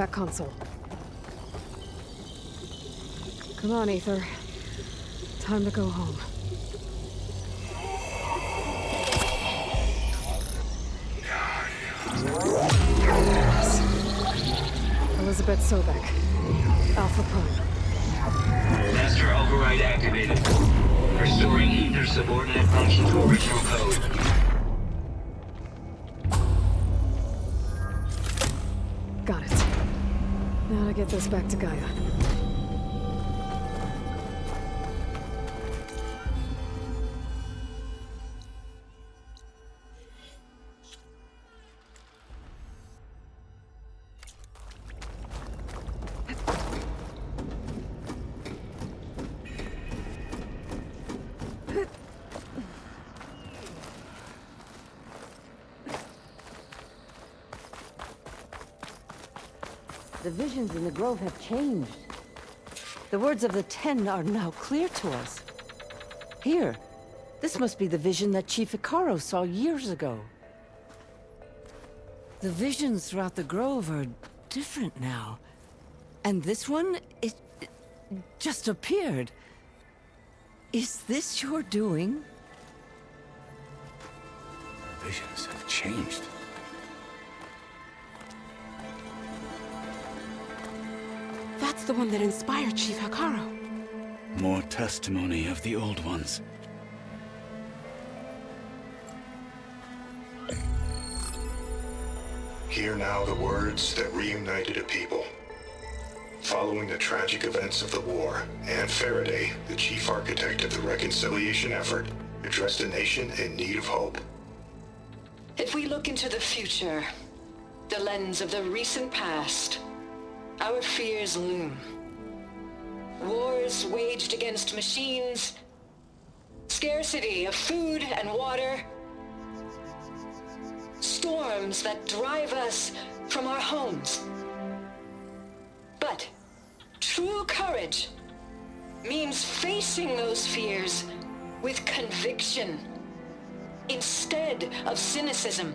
that console. Come on, Aether. Time to go home. Elizabeth Sobek. Alpha Prime. Master override activated. Restoring Ether subordinate function to original code. Got it. Now to get this back to Gaia. The visions in the grove have changed. The words of the Ten are now clear to us. Here, this must be the vision that Chief Hikaru saw years ago. The visions throughout the grove are different now. And this one, it just appeared. Is this your doing? Visions have changed. That's the one that inspired Chief Hikaru. More testimony of the old ones. Hear now the words that reunited a people. Following the tragic events of the war, Anne Faraday, the chief architect of the reconciliation effort, addressed a nation in need of hope. If we look into the future, the lens of the recent past, our fears loom. Wars waged against machines, scarcity of food and water, storms that drive us from our homes. But true courage means facing those fears with conviction instead of cynicism.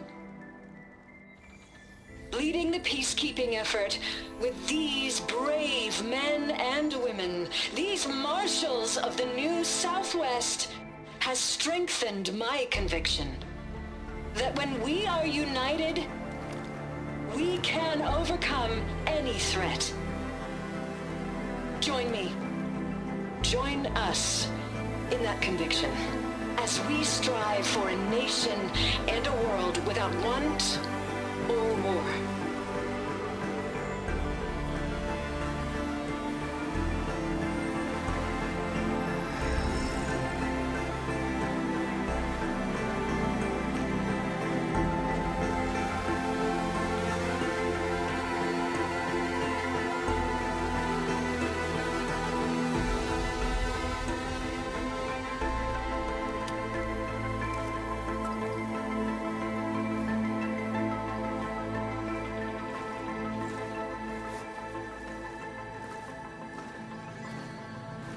Leading the peacekeeping effort with these brave men and women, these marshals of the new Southwest, has strengthened my conviction that when we are united, we can overcome any threat. Join me. Join us in that conviction as we strive for a nation and a world without want or war.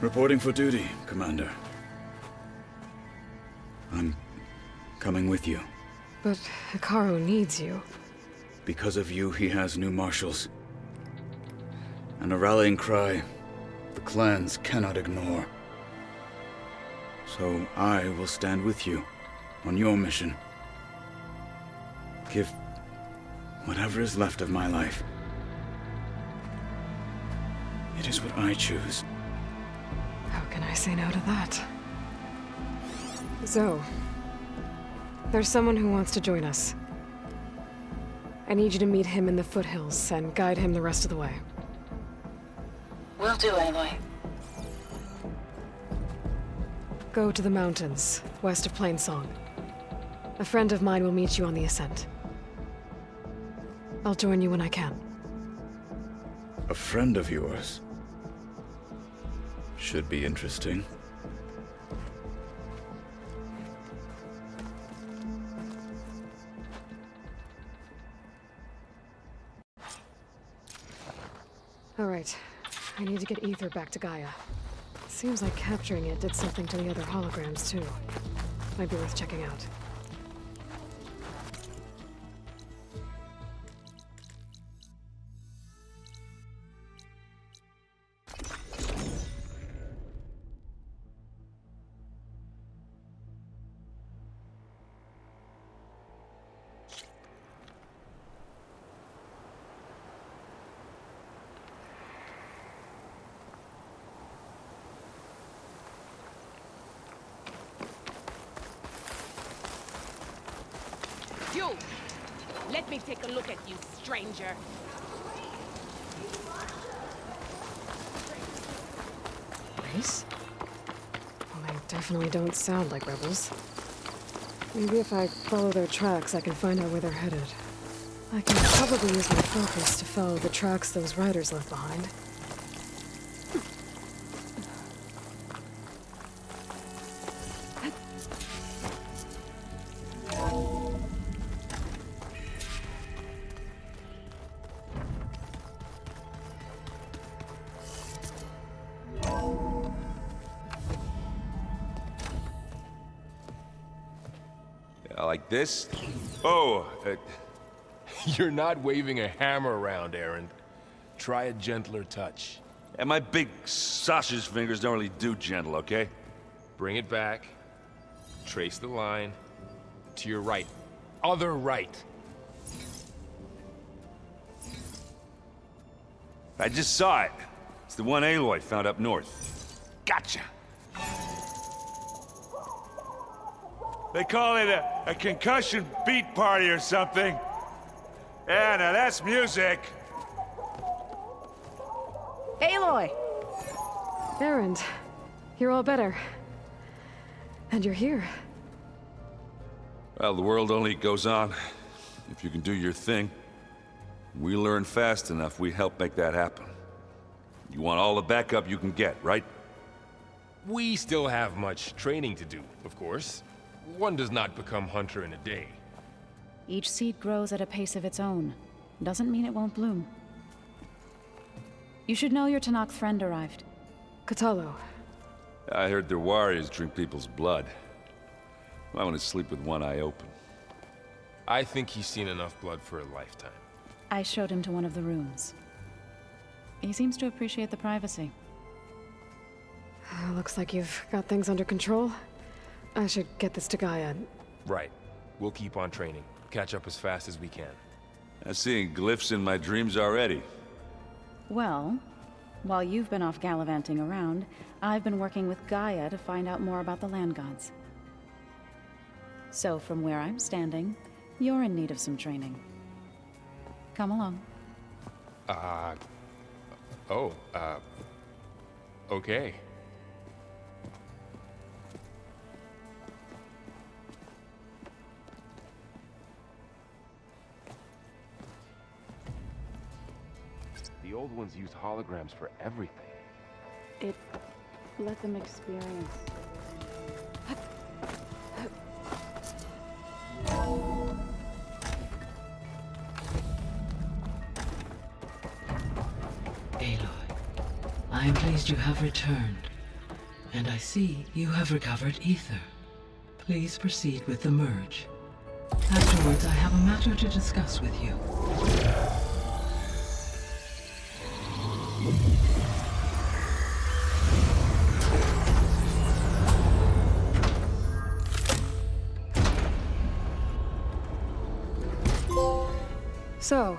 Reporting for duty, Commander. I'm coming with you. But Hikaru needs you. Because of you, he has new marshals. And a rallying cry the clans cannot ignore. So I will stand with you on your mission. Give whatever is left of my life. It is what I choose. How can I say no to that? Zoe, there's someone who wants to join us. I need you to meet him in the foothills and guide him the rest of the way. Will do, Aloy. Go to the mountains, west of Plainsong. A friend of mine will meet you on the ascent. I'll join you when I can. A friend of yours? Should be interesting. All right. I need to get Ether back to Gaia. Seems like capturing it did something to the other holograms, too. Might be worth checking out. You! Let me take a look at you, stranger. Nice. Well, they definitely don't sound like rebels. Maybe if I follow their tracks, I can find out where they're headed. I can probably use my focus to follow the tracks those riders left behind. Like this? Oh, you're not waving a hammer around, Aaron. Try a gentler touch. And my big sausage fingers don't really do gentle, okay? Bring it back. Trace the line. To your right. Other right. I just saw it. It's the one Aloy found up north. Gotcha! They call it a concussion beat party or something. Yeah, now that's music. Aloy! Erend, you're all better. And you're here. Well, the world only goes on if you can do your thing. We learn fast enough, we help make that happen. You want all the backup you can get, right? We still have much training to do, of course. One does not become hunter in a day. Each seed grows at a pace of its own. Doesn't mean it won't bloom. You should know your Tanakh friend arrived. Katalo. I heard their warriors drink people's blood. I want to sleep with one eye open. I think he's seen enough blood for a lifetime. I showed him to one of the rooms. He seems to appreciate the privacy. Looks like you've got things under control. I should get this to Gaia. Right. We'll keep on training. Catch up as fast as we can. I'm seeing glyphs in my dreams already. Well, while you've been off gallivanting around, I've been working with Gaia to find out more about the land gods. So from where I'm standing, you're in need of some training. Come along. Okay. The old ones used holograms for everything. It let them experience. Aloy, I am pleased you have returned. And I see you have recovered ether. Please proceed with the merge. Afterwards, I have a matter to discuss with you. So,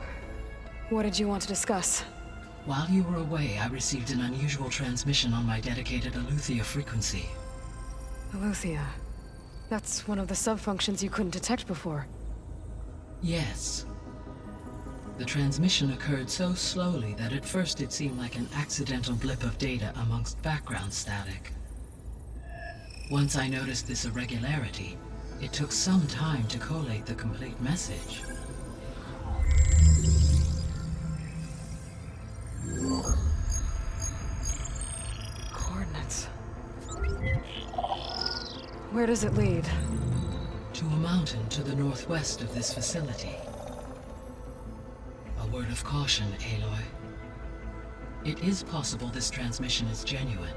what did you want to discuss? While you were away, I received an unusual transmission on my dedicated Aletheia frequency. Aletheia. That's one of the sub-functions you couldn't detect before. Yes. The transmission occurred so slowly that at first it seemed like an accidental blip of data amongst background static. Once I noticed this irregularity, it took some time to collate the complete message. Coordinates. Where does it lead? To a mountain to the northwest of this facility. A word of caution, Aloy. It is possible this transmission is genuine.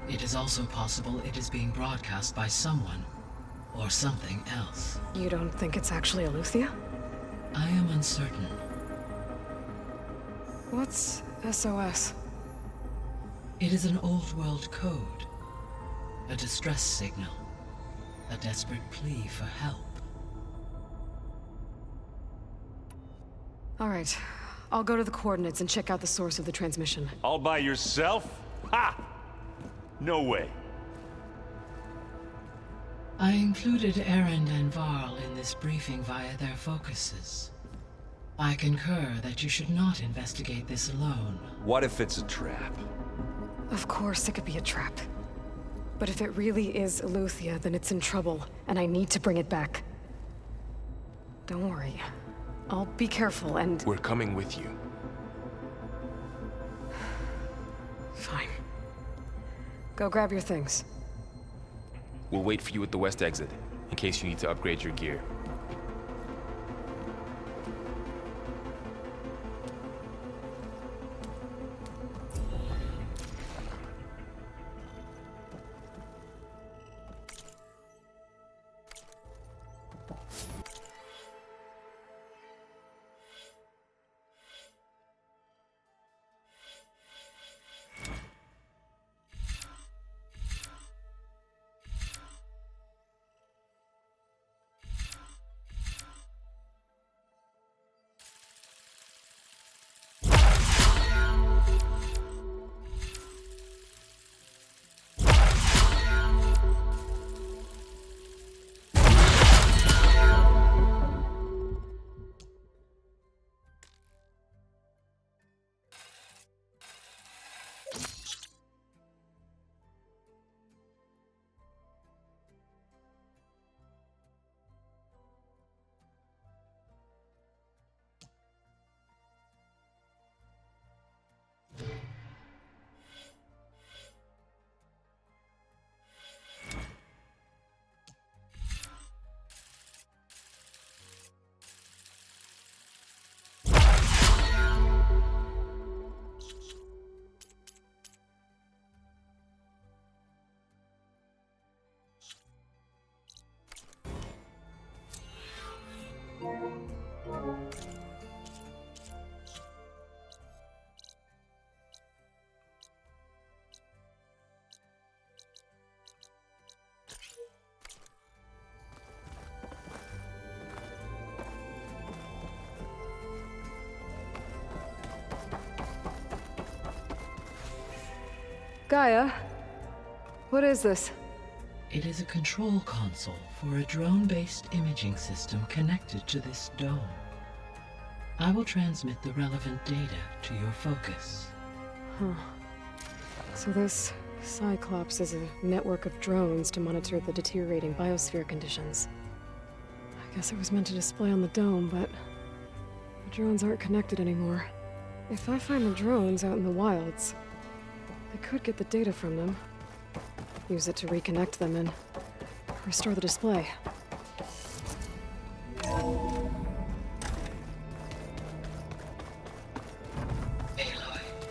It is also possible it is being broadcast by someone or something else. You don't think it's actually Aletheia? I am uncertain. What's SOS? It is an old-world code. A distress signal. A desperate plea for help. All right. I'll go to the coordinates and check out the source of the transmission. All by yourself? Ha! No way. I included Erend and Varl in this briefing via their focuses. I concur that you should not investigate this alone. What if it's a trap? Of course it could be a trap. But if it really is Eleuthia, then it's in trouble, and I need to bring it back. Don't worry. I'll be careful and... We're coming with you. Fine. Go grab your things. We'll wait for you at the west exit, in case you need to upgrade your gear. Gaia, what is this? It is a control console for a drone-based imaging system connected to this dome. I will transmit the relevant data to your focus. Huh. So this Cyclops is a network of drones to monitor the deteriorating biosphere conditions. I guess it was meant to display on the dome, but the drones aren't connected anymore. If I find the drones out in the wilds, I could get the data from them, use it to reconnect them and restore the display. Aloy,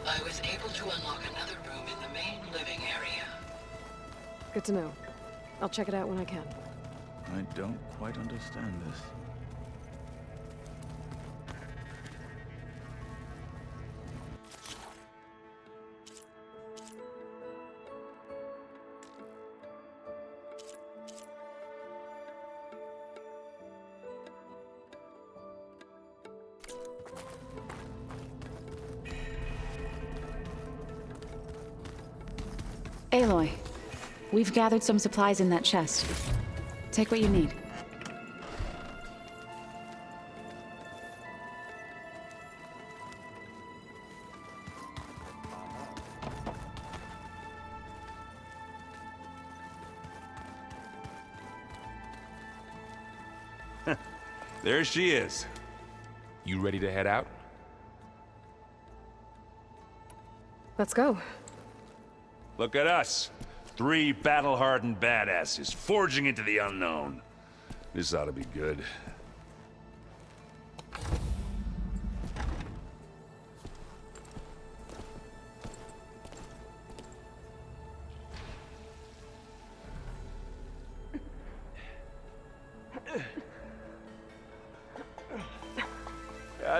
I was able to unlock another room in the main living area. Good to know. I'll check it out when I can. I don't quite understand this. Aloy, we've gathered some supplies in that chest. Take what you need. There she is. You ready to head out? Let's go. Look at us. 3 battle-hardened badasses forging into the unknown. This ought to be good.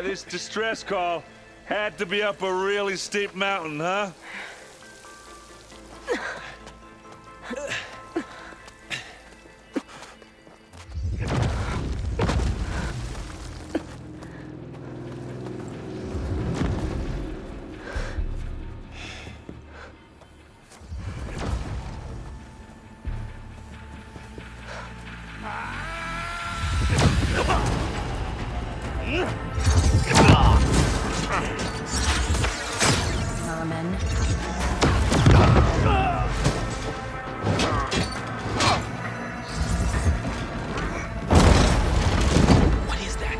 This distress call had to be up a really steep mountain, huh? vermin. What is that?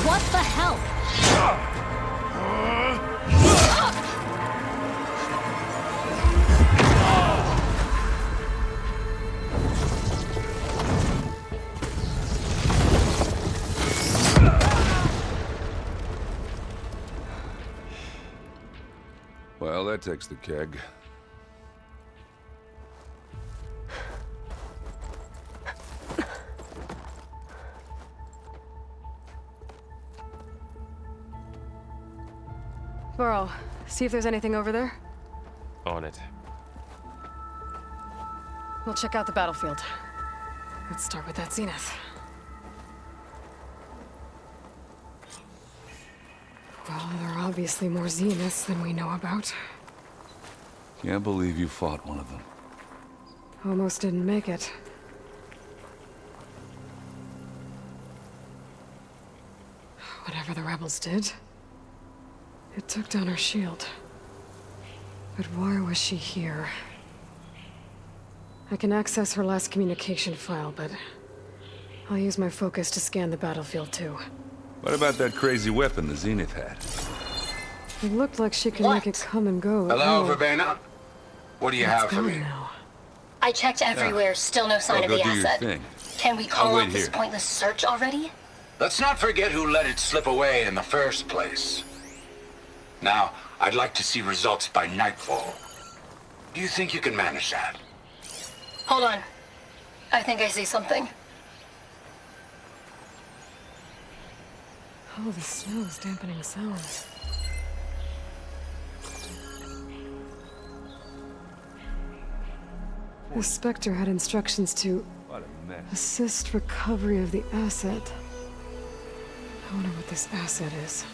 What the hell? Well, that takes the keg. Burrow, see if there's anything over there. On it. We'll check out the battlefield. Let's start with that zenith. Well, there are obviously more zeniths than we know about. Can't believe you fought one of them. Almost didn't make it. Whatever the rebels did, it took down her shield. But why was she here? I can access her last communication file, but I'll use my focus to scan the battlefield too. What about that crazy weapon the Zenith had? It looked like she could make it come and go. Hello, Verbena? What do you have for me? Now. I checked everywhere, still no sign of the go do your asset. thing. Can we call wait off this here. pointless search already? Let's not forget who let it slip away in the first place. Now, I'd like to see results by nightfall. Do you think you can manage that? Hold on. I think I see something. Oh, the snow is dampening sounds. The Spectre had instructions to What a mess. assist recovery of the asset. I wonder what this asset is.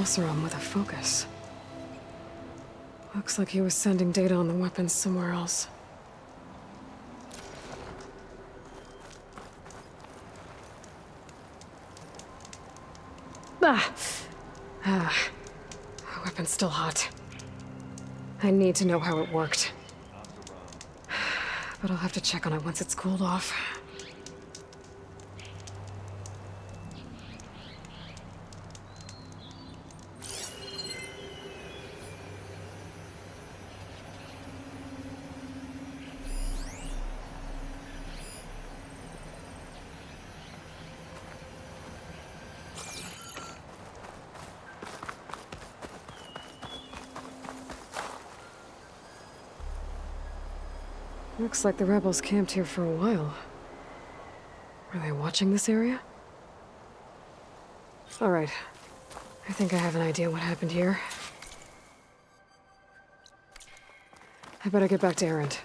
Oseram with a focus. Looks like he was sending data on the weapons somewhere else. The weapon's still hot. I need to know how it worked. But I'll have to check on it once it's cooled off. Looks like the rebels camped here for a while. Are they watching this area? All right. I think I have an idea what happened here. I better get back to Erend.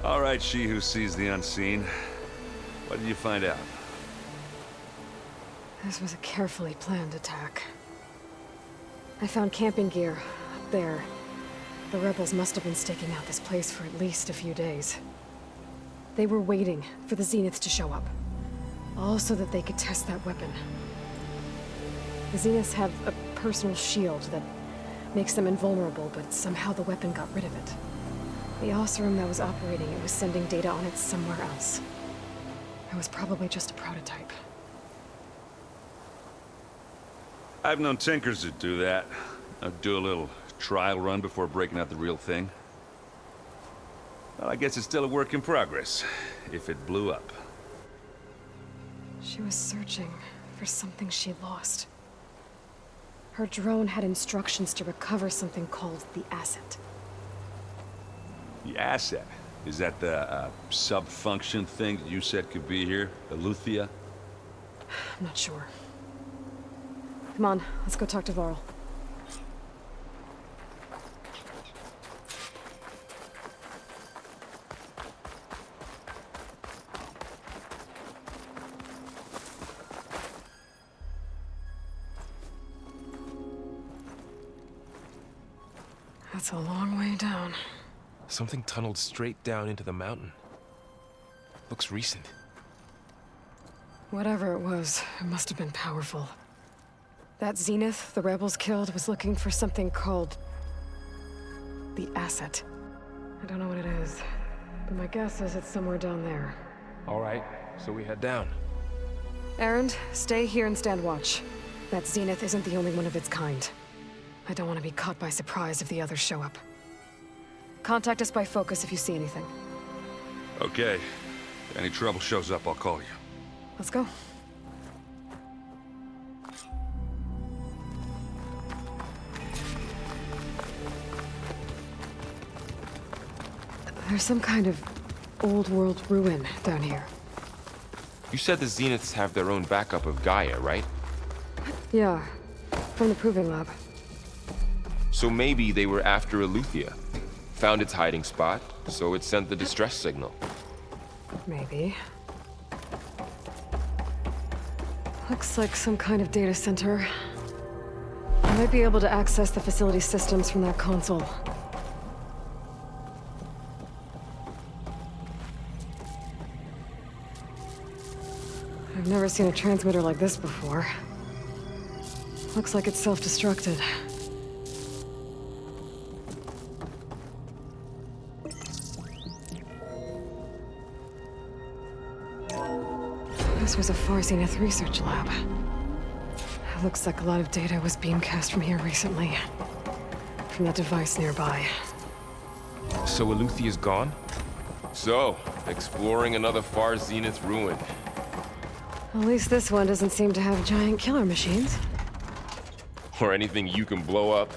All right, she who sees the unseen. What did you find out? This was a carefully planned attack. I found camping gear up there. The rebels must have been staking out this place for at least a few days. They were waiting for the Zeniths to show up. All so that they could test that weapon. The Zeniths have a personal shield that makes them invulnerable, but somehow the weapon got rid of it. The Oseram that was operating it was sending data on it somewhere else. It was probably just a prototype. I've known tinkers that do that. I'd do a little trial run before breaking out the real thing. Well, I guess it's still a work in progress, if it blew up. She was searching for something she lost. Her drone had instructions to recover something called the asset. The asset. Is that the sub-function thing that you said could be here? Eleuthia? I'm not sure. Come on, let's go talk to Varl. That's a long way down. Something tunneled straight down into the mountain. Looks recent. Whatever it was, it must have been powerful. That Zenith the rebels killed was looking for something called the asset. I don't know what it is, but my guess is it's somewhere down there. All right, so we head down. Erend, stay here and stand watch. That Zenith isn't the only one of its kind. I don't want to be caught by surprise if the others show up. Contact us by focus if you see anything. Okay. If any trouble shows up, I'll call you. Let's go. There's some kind of old world ruin down here. You said the Zeniths have their own backup of Gaia, right? Yeah, from the Proving Lab. So maybe they were after Eleuthia. Found its hiding spot, so it sent the distress signal. Maybe. Looks like some kind of data center. I might be able to access the facility systems from that console. I've never seen a transmitter like this before. Looks like it's self-destructed. This was a Far Zenith research lab. It looks like a lot of data was beamcast from here recently. From that device nearby. So Eleuthia's gone? So, exploring another Far Zenith ruin. At least this one doesn't seem to have giant killer machines. Or anything you can blow up.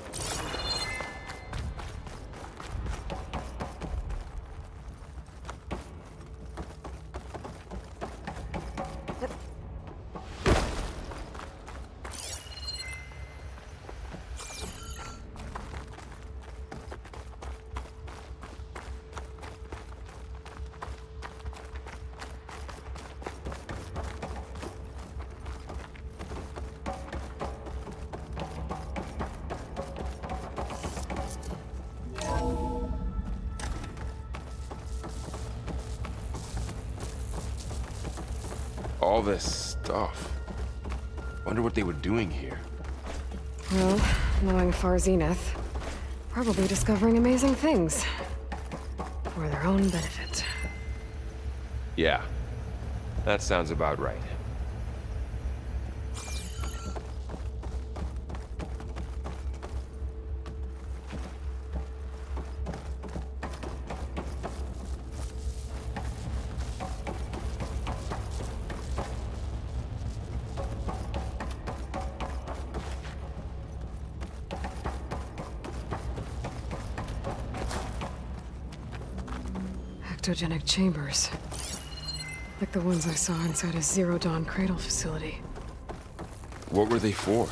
All this stuff. Wonder what they were doing here. Well, knowing Far Zenith, probably discovering amazing things. For their own benefit. Yeah, that sounds about right. Ectogenic chambers. Like the ones I saw inside a Zero Dawn cradle facility. What were they for?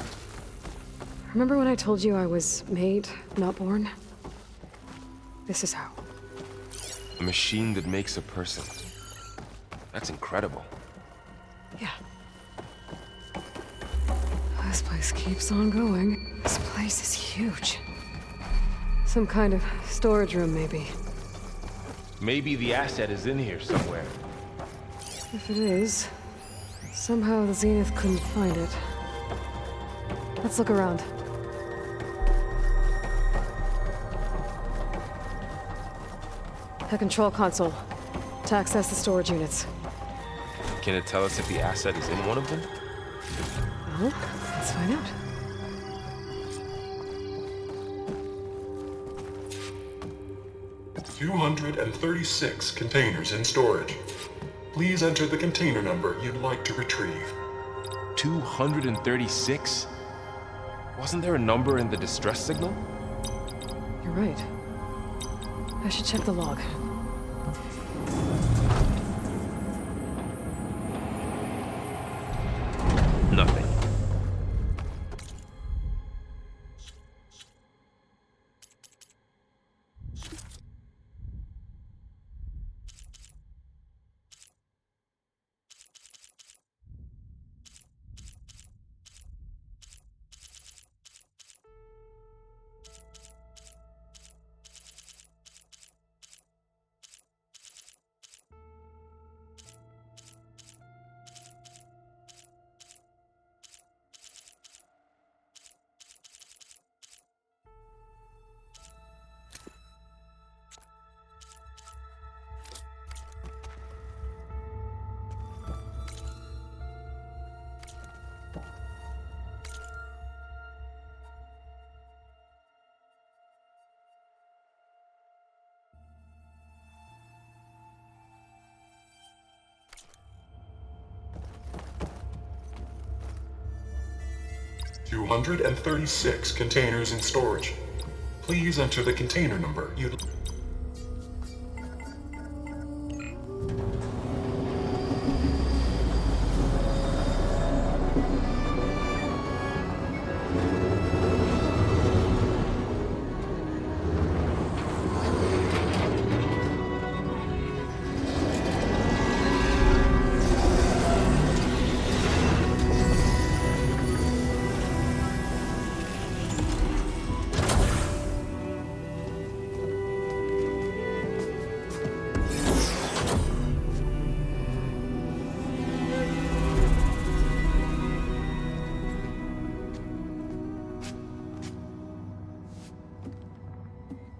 Remember when I told you I was made, not born? This is how. A machine that makes a person. That's incredible. Yeah. This place keeps on going. This place is huge. Some kind of storage room, maybe. Maybe the asset is in here somewhere. If it is, somehow the Zenith couldn't find it. Let's look around. The control console. To access the storage units. Can it tell us if the asset is in one of them? Well, let's find out. "236 containers in storage. Please enter the container number you'd like to retrieve." 236? Wasn't there a number in the distress signal? You're right. I should check the log. Nothing. $236 containers in storage. Please enter the container number you'd...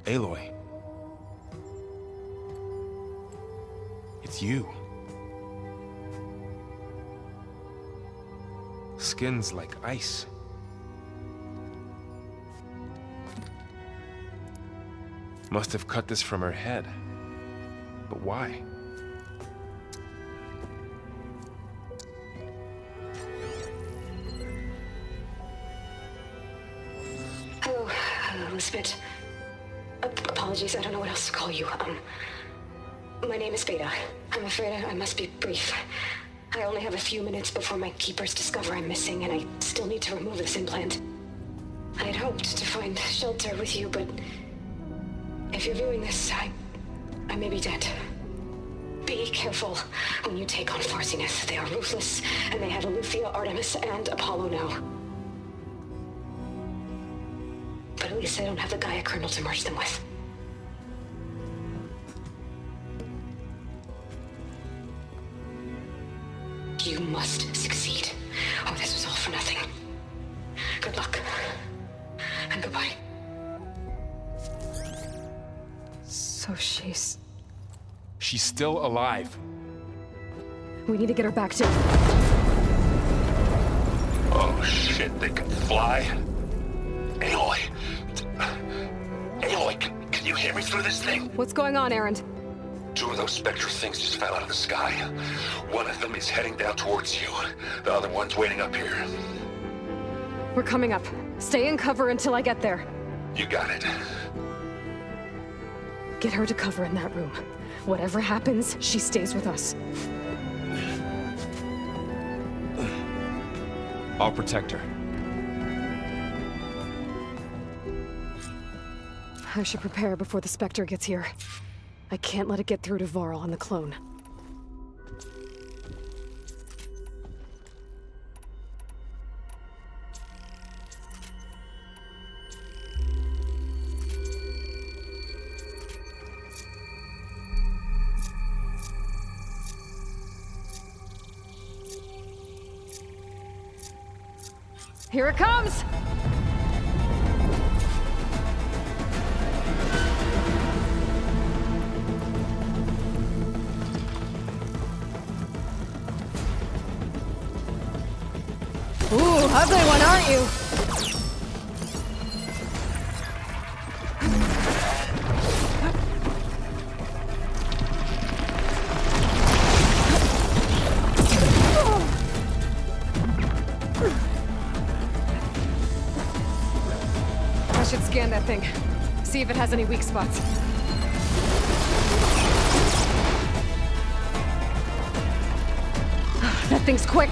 Aloy. It's you. Skin's like ice. Must have cut this from her head. But why? Hello, Elizabeth. Apologies, I don't know what else to call you. My name is Beta. I'm afraid I must be brief. I only have a few minutes before my keepers discover I'm missing, and I still need to remove this implant. I had hoped to find shelter with you, but if you're viewing this, I may be dead. Be careful when you take on Farsiness. They are ruthless, and they have Aletheia, Artemis, and Apollo now. But at least I don't have the Gaia kernel to merge them with. You must succeed, or this was all for nothing. Good luck. And goodbye. So she's... She's still alive. We need to get her back to... Oh shit, they can fly? Aloy! Aloy, can you hear me through this thing? What's going on, Erend? Two of those Spectre things just fell out of the sky. One of them is heading down towards you. The other one's waiting up here. We're coming up. Stay in cover until I get there. You got it. Get her to cover in that room. Whatever happens, she stays with us. I'll protect her. I should prepare before the Spectre gets here. I can't let it get through to Varl on the clone. Here it comes! Ooh, ugly one, aren't you? I should scan that thing. See if it has any weak spots. things quick!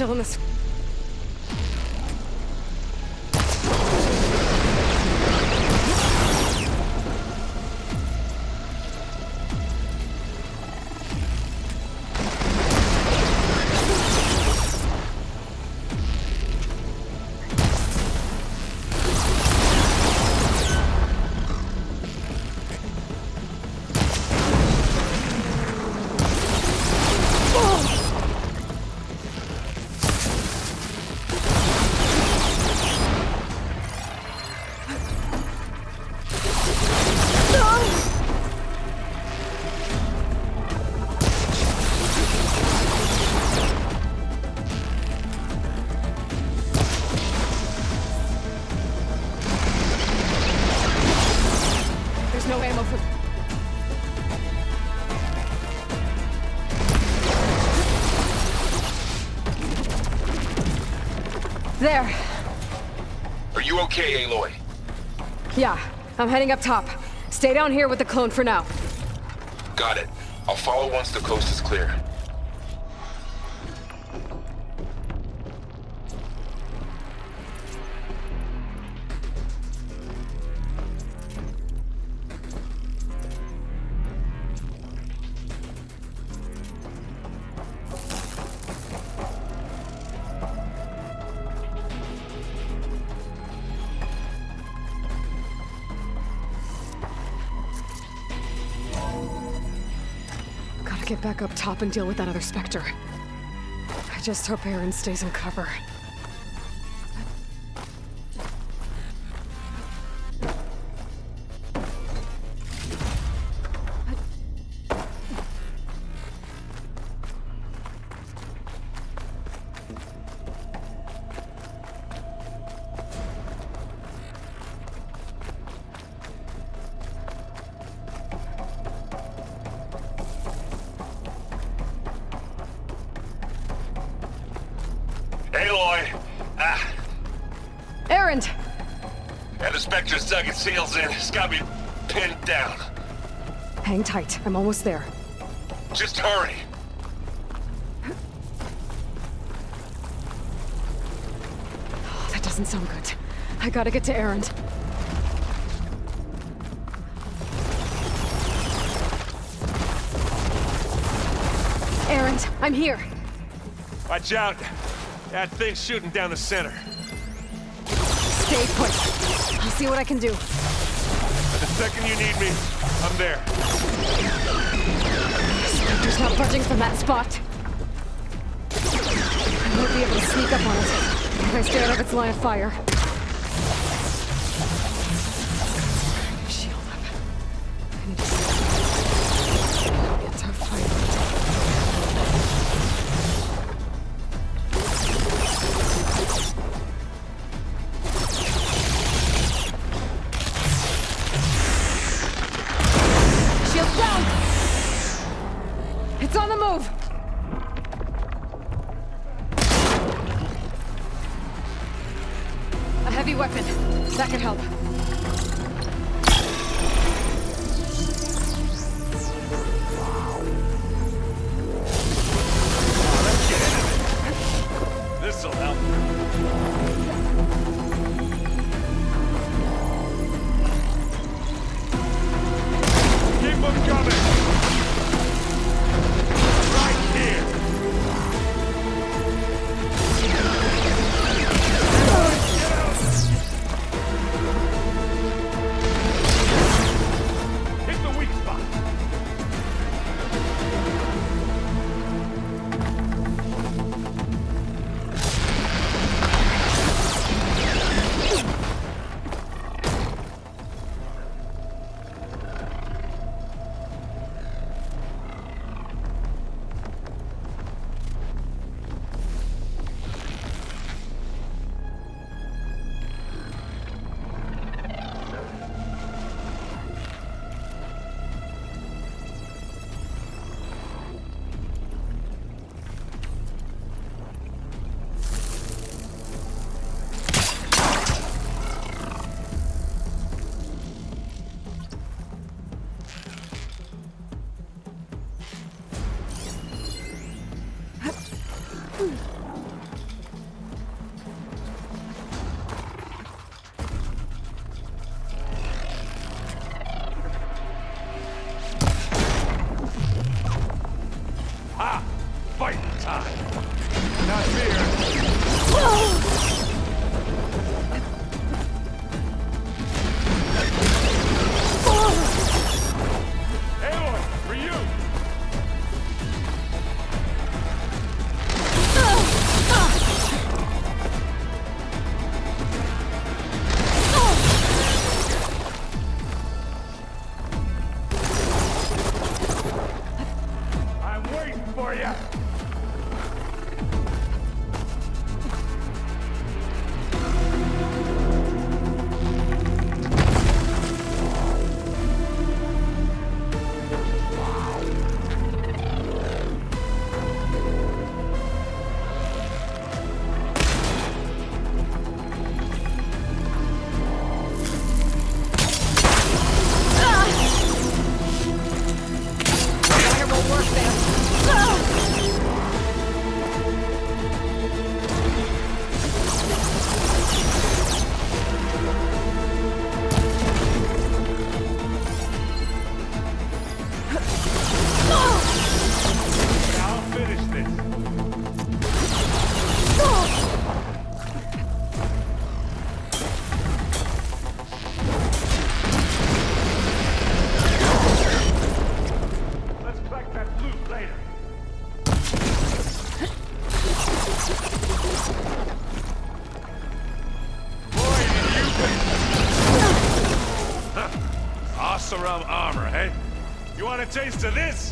still in this... There's no ammo for... There. Are you okay, Aloy? Yeah, I'm heading up top. Stay down here with the clone for now. Got it. I'll follow once the coast is clear. Gotta get back up top and deal with that other Spectre. I just hope Aaron stays in cover. Aloy! Erend! And the Spectre's dug its heels in. It's got me pinned down. Hang tight. I'm almost there. Just hurry. Oh, that doesn't sound good. I gotta get to Erend. Erend, I'm here. Watch out. That thing's shooting down the center. Stay put. I'll see what I can do. The second you need me, I'm there. Spectre's not budging from that spot. I might be able to sneak up on it if I stay out of its line of fire. Shield up. I need to see. It's a fight. Shield down! It's on the move! A heavy weapon. That could help. Let's get into it. This'll help. Keep them coming! Right here! Get out! Asaram armor, hey? You want a taste of this?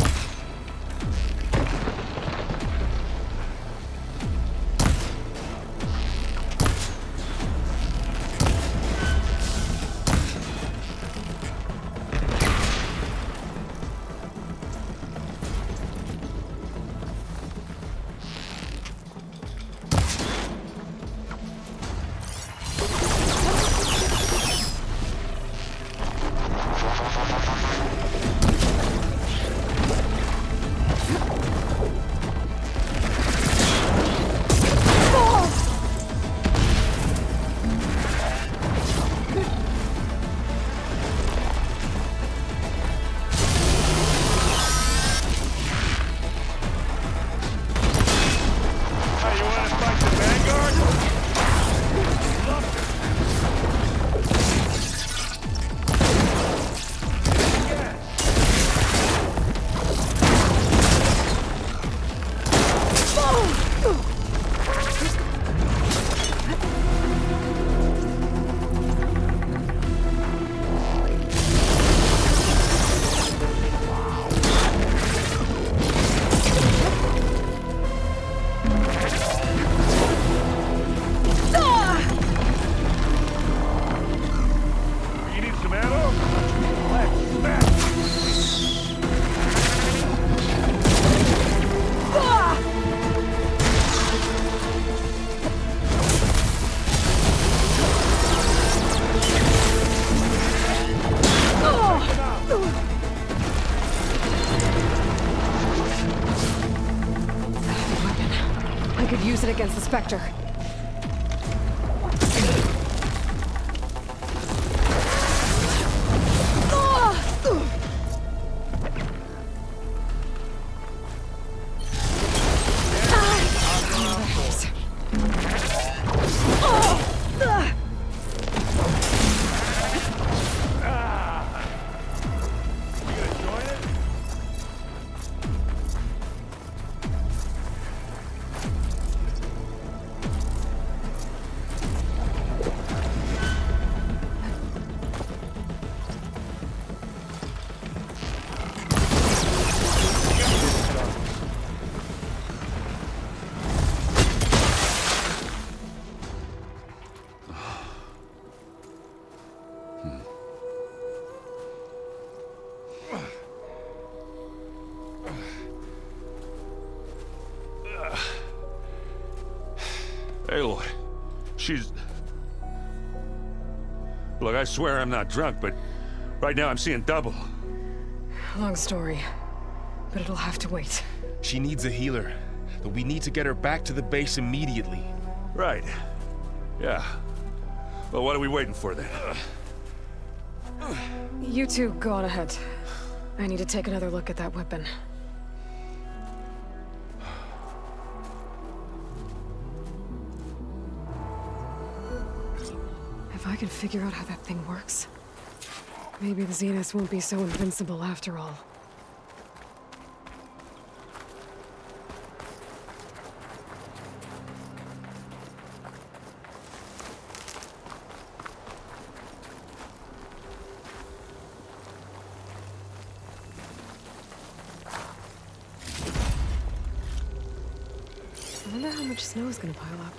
Use it against the Spectre. Aloy, she's... Look, I swear I'm not drunk, but right now I'm seeing double. Long story, but it'll have to wait. She needs a healer, but we need to get her back to the base immediately. Right. Yeah. Well, what are we waiting for then? You two go on ahead. I need to take another look at that weapon. If I can figure out how that thing works, maybe the Zeniths won't be so invincible after all. I wonder how much snow is gonna pile up.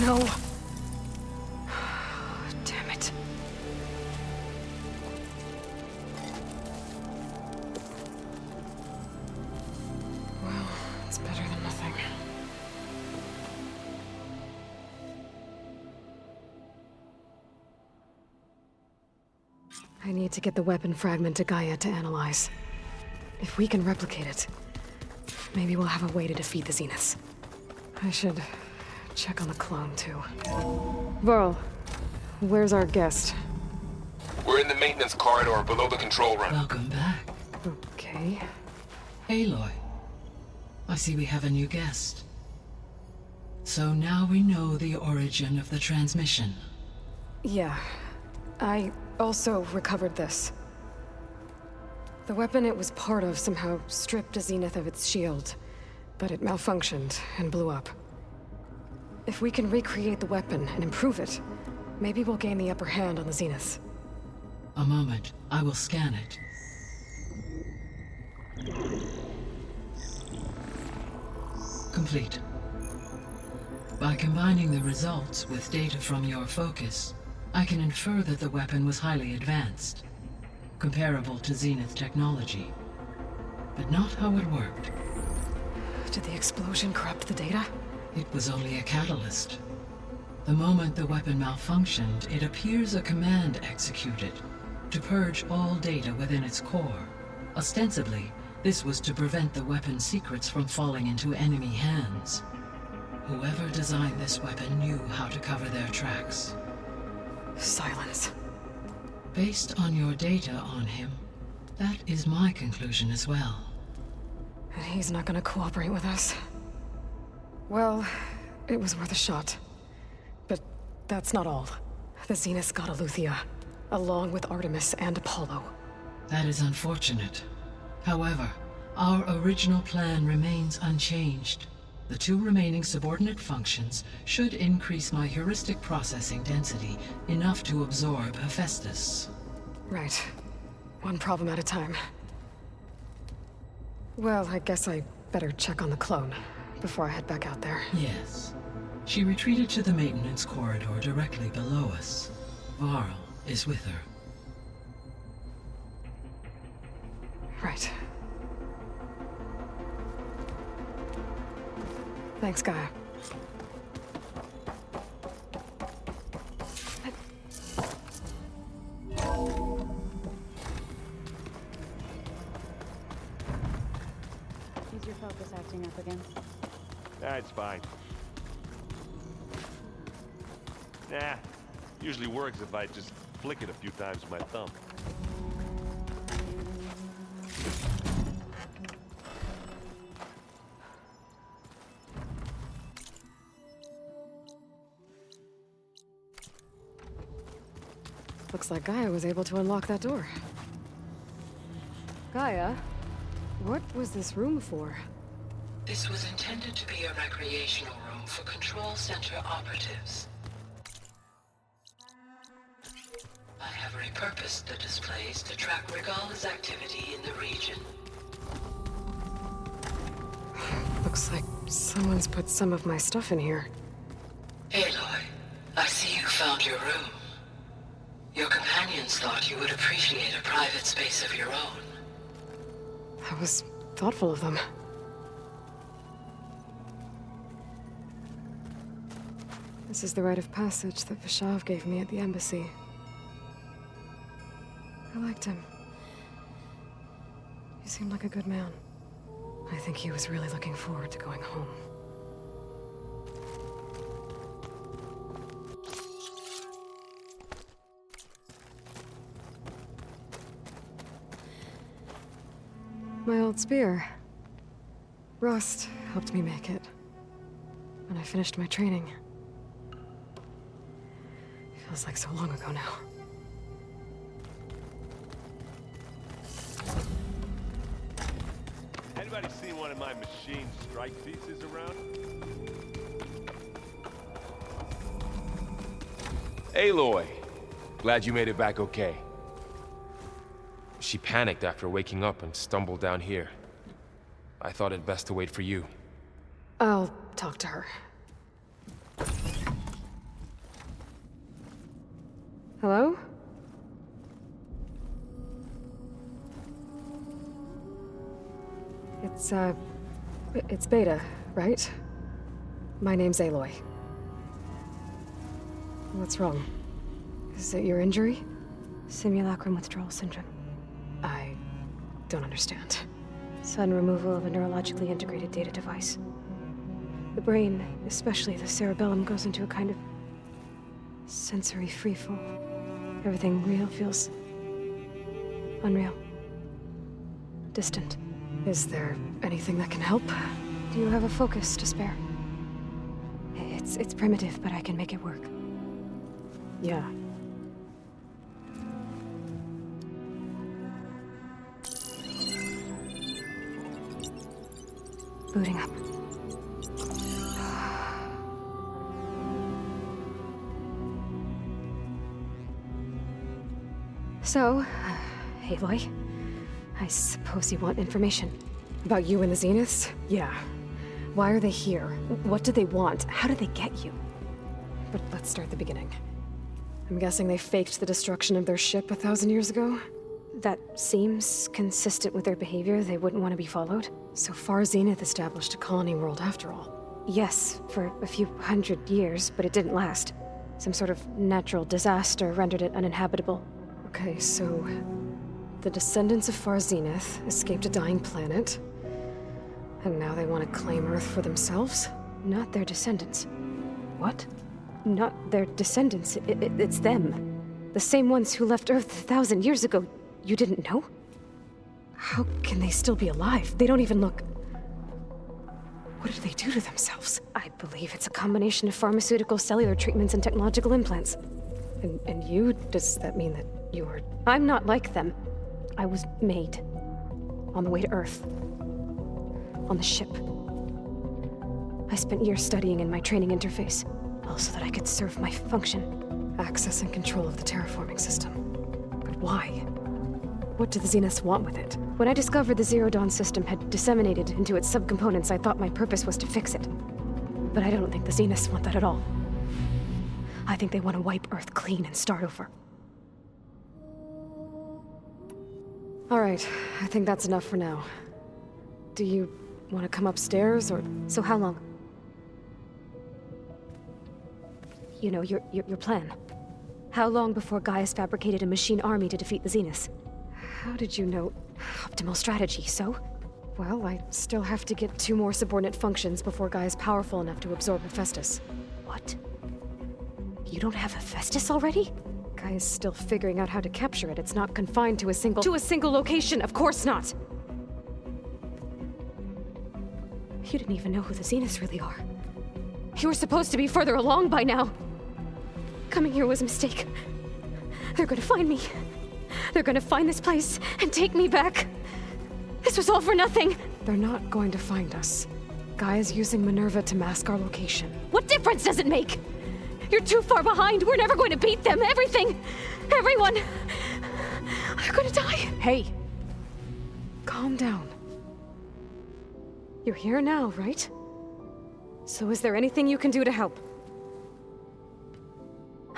No. Damn it. Well, it's better than nothing. I need to get the weapon fragment to Gaia to analyze. If we can replicate it, maybe we'll have a way to defeat the Zeniths. I should check on the clone, too. Varl, where's our guest? We're in the maintenance corridor below the control room. Welcome back. Okay. Aloy. I see we have a new guest. So now we know the origin of the transmission. Yeah. I also recovered this. The weapon it was part of somehow stripped a Zenith of its shield, but it malfunctioned and blew up. If we can recreate the weapon and improve it, maybe we'll gain the upper hand on the Zeniths. A moment. I will scan it. Complete. By combining the results with data from your focus, I can infer that the weapon was highly advanced, comparable to Zenith technology, but not how it worked. Did the explosion corrupt the data? It was only a catalyst. The moment the weapon malfunctioned, it appears a command executed to purge all data within its core. Ostensibly, this was to prevent the weapon's secrets from falling into enemy hands. Whoever designed this weapon knew how to cover their tracks. Silence. Based on your data on him, that is my conclusion as well. And he's not gonna cooperate with us. Well, it was worth a shot. But that's not all. The Zeniths got Aletheia, along with Artemis and Apollo. That is unfortunate. However, our original plan remains unchanged. The two remaining subordinate functions should increase my heuristic processing density enough to absorb Hephaestus. Right. One problem at a time. Well, I guess I better check on the clone before I head back out there. Yes. She retreated to the maintenance corridor directly below us. Varl is with her. Right. Thanks, Gaia. Is your focus acting up again? It's fine. Nah, usually works if I just flick it a few times with my thumb. Looks like Gaia was able to unlock that door. Gaia, what was this room for? This was intended to be a recreational room for Control Center operatives. I have repurposed the displays to track Regala's activity in the region. Looks like someone's put some of my stuff in here. Aloy, I see you found your room. Your companions thought you would appreciate a private space of your own. That was thoughtful of them. This is the rite of passage that Vashav gave me at the embassy. I liked him. He seemed like a good man. I think he was really looking forward to going home. My old spear. Rust helped me make it. When I finished my training. Feels like so long ago now. Anybody seen one of my machine strike pieces around? Aloy! Glad you made it back okay. She panicked after waking up and stumbled down here. I thought it best to wait for you. I'll talk to her. Hello? It's Beta, right? My name's Aloy. What's wrong? Is it your injury? Simulacrum withdrawal syndrome. I don't understand. Sudden removal of a neurologically integrated data device. The brain, especially the cerebellum, goes into a kind of sensory freefall. Everything real feels unreal. Distant. Is there anything that can help? Do you have a focus to spare? It's primitive, but I can make it work. Yeah. Booting up. So, Aloy, I suppose you want information. About you and the Zeniths? Yeah. Why are they here? What do they want? How did they get you? But let's start at the beginning. I'm guessing they faked the destruction of their ship 1,000 years ago? That seems consistent with their behavior. They wouldn't want to be followed. So far, Zenith established a colony world after all. Yes, for a few hundred years, but it didn't last. Some sort of natural disaster rendered it uninhabitable. Okay, so the descendants of Far Zenith escaped a dying planet, and now they want to claim Earth for themselves? Not their descendants. What? Not their descendants. It's them. The same ones who left Earth 1,000 years ago. You didn't know? How can they still be alive? They don't even look... What did they do to themselves? I believe it's a combination of pharmaceutical, cellular treatments, and technological implants. And you? Does that mean that you were... I'm not like them. I was made. On the way to Earth. On the ship. I spent years studying in my training interface, all so that I could serve my function. Access and control of the terraforming system. But why? What do the Zeniths want with it? When I discovered the Zero Dawn system had disseminated into its subcomponents, I thought my purpose was to fix it. But I don't think the Zeniths want that at all. I think they want to wipe Earth clean and start over. All right, I think that's enough for now. Do you want to come upstairs, or... So how long? You know, your plan. How long before Gaius fabricated a machine army to defeat the Zeniths? How did you know? Optimal strategy, so? Well, I still have to get 2 more subordinate functions before Gaia's powerful enough to absorb Hephaestus. What? You don't have Hephaestus already? Gaia's still figuring out how to capture it. It's not confined to a single... To a single location! Of course not! You didn't even know who the Zeniths really are. You were supposed to be further along by now! Coming here was a mistake. They're gonna find me. They're gonna find this place and take me back. This was all for nothing. They're not going to find us. Gaia's using Minerva to mask our location. What difference does it make? You're too far behind. We're never going to beat them. Everything, everyone, they're gonna die. Hey, calm down. You're here now, right? So is there anything you can do to help?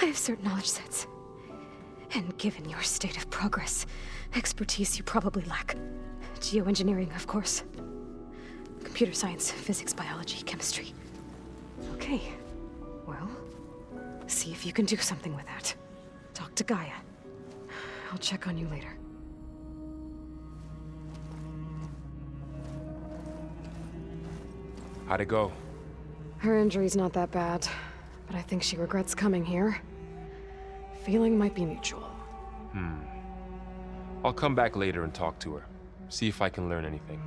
I have certain knowledge sets. And given your state of progress, expertise you probably lack. Geoengineering, of course. Computer science, physics, biology, chemistry. Okay. Well, See if you can do something with that. Talk to Gaia. I'll check on you later. How'd it go? Her injury's not that bad, but I think she regrets coming here. Feeling might be mutual. I'll come back later and talk to her. See if I can learn anything.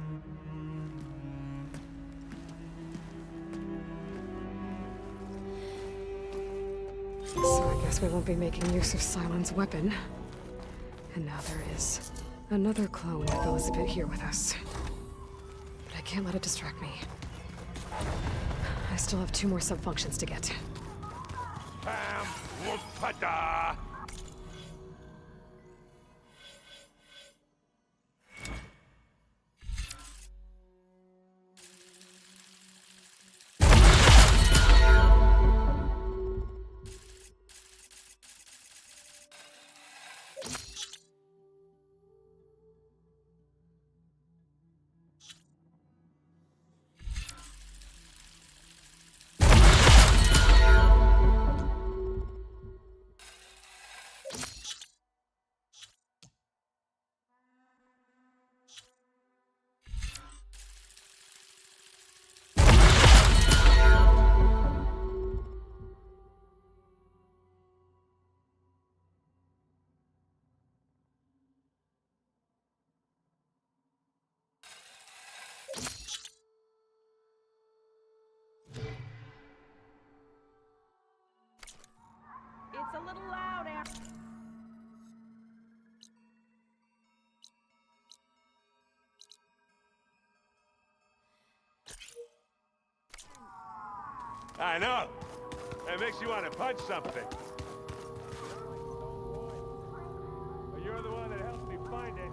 So I guess we won't be making use of Sylens' weapon. And now there is another clone with Elizabeth here with us. But I can't let it distract me. I still have 2 more sub-functions to get. Pam Wupada! It's a little loud, Aaron. I know. It makes you want to punch something. But you're the one that helped me find it.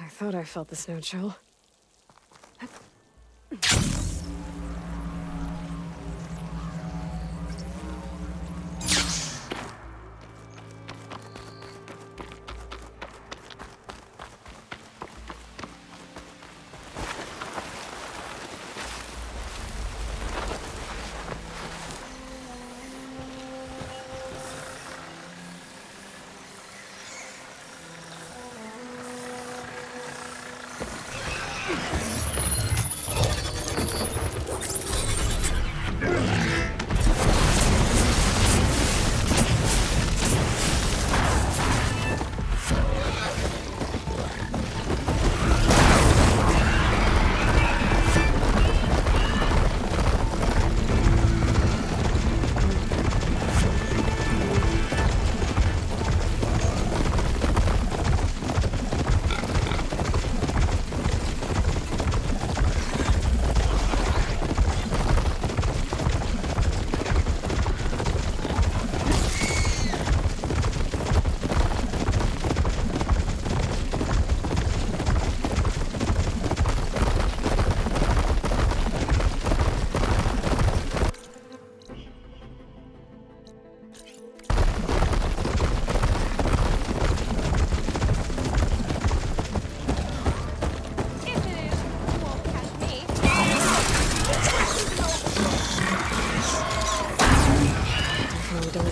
I thought I felt the snow chill.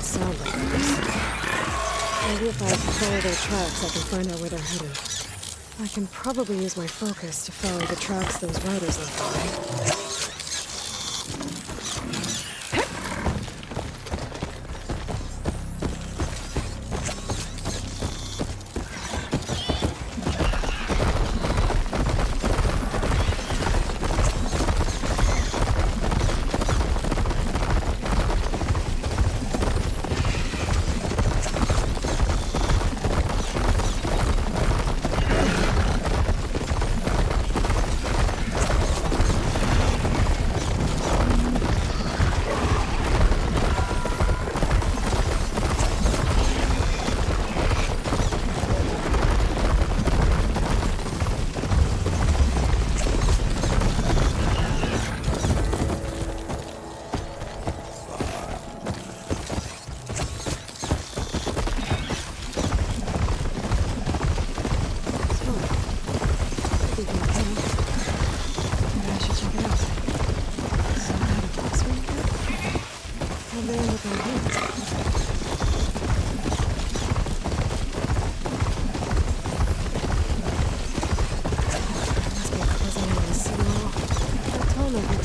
sound like rebels. Maybe if I follow their tracks, I can find out where they're headed. I can probably use my focus to follow the tracks those riders left behind.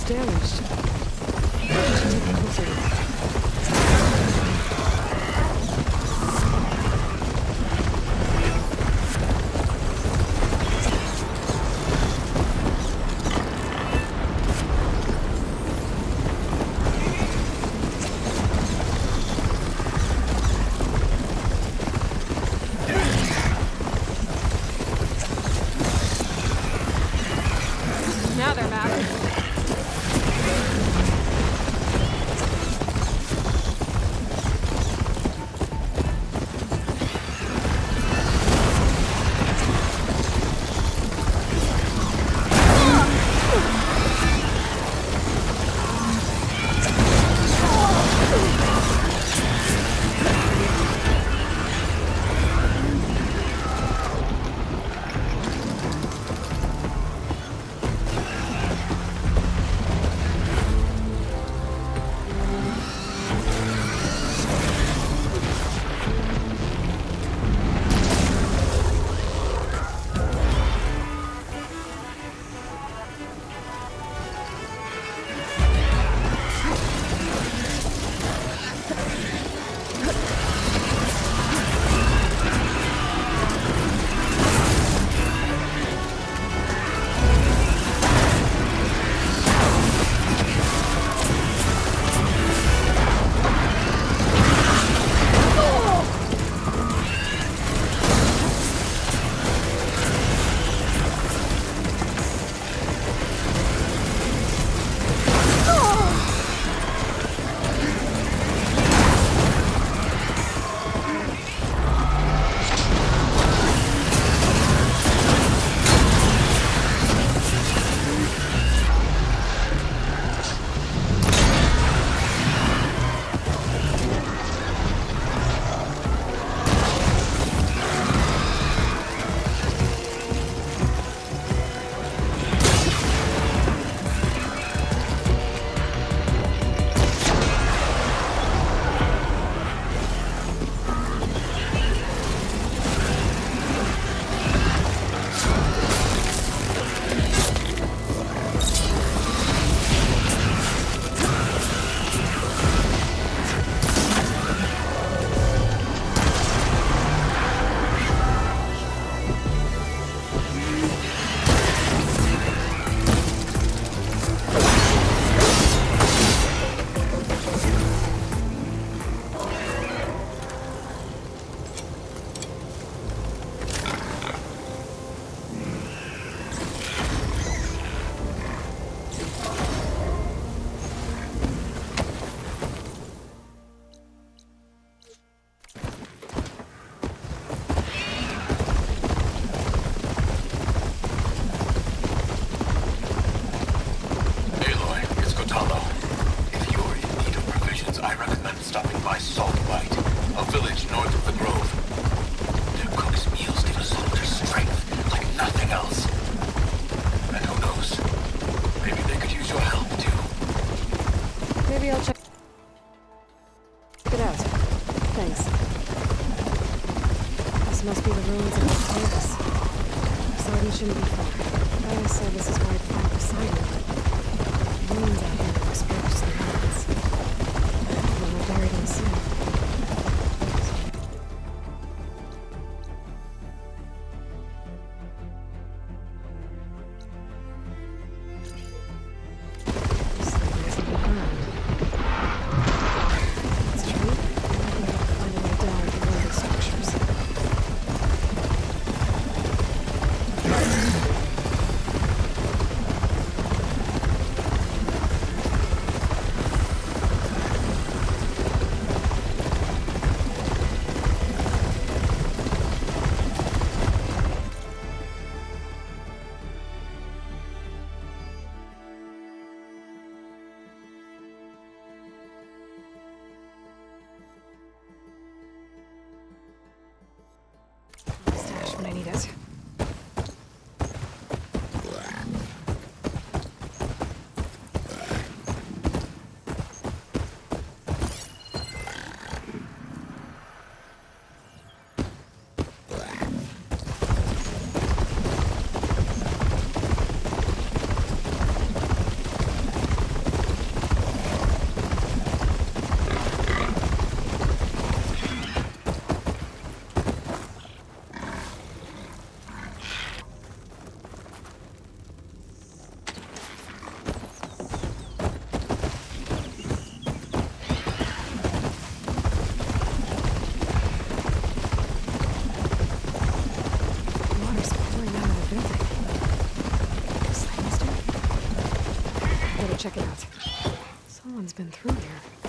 Damaged. I should take a closer look. Now they're mad. Gaia said this is why it's fine for sighting, but millions out here are exposed to the elements. When we're buried in sin. When I need it. Check it out. Someone's been through here.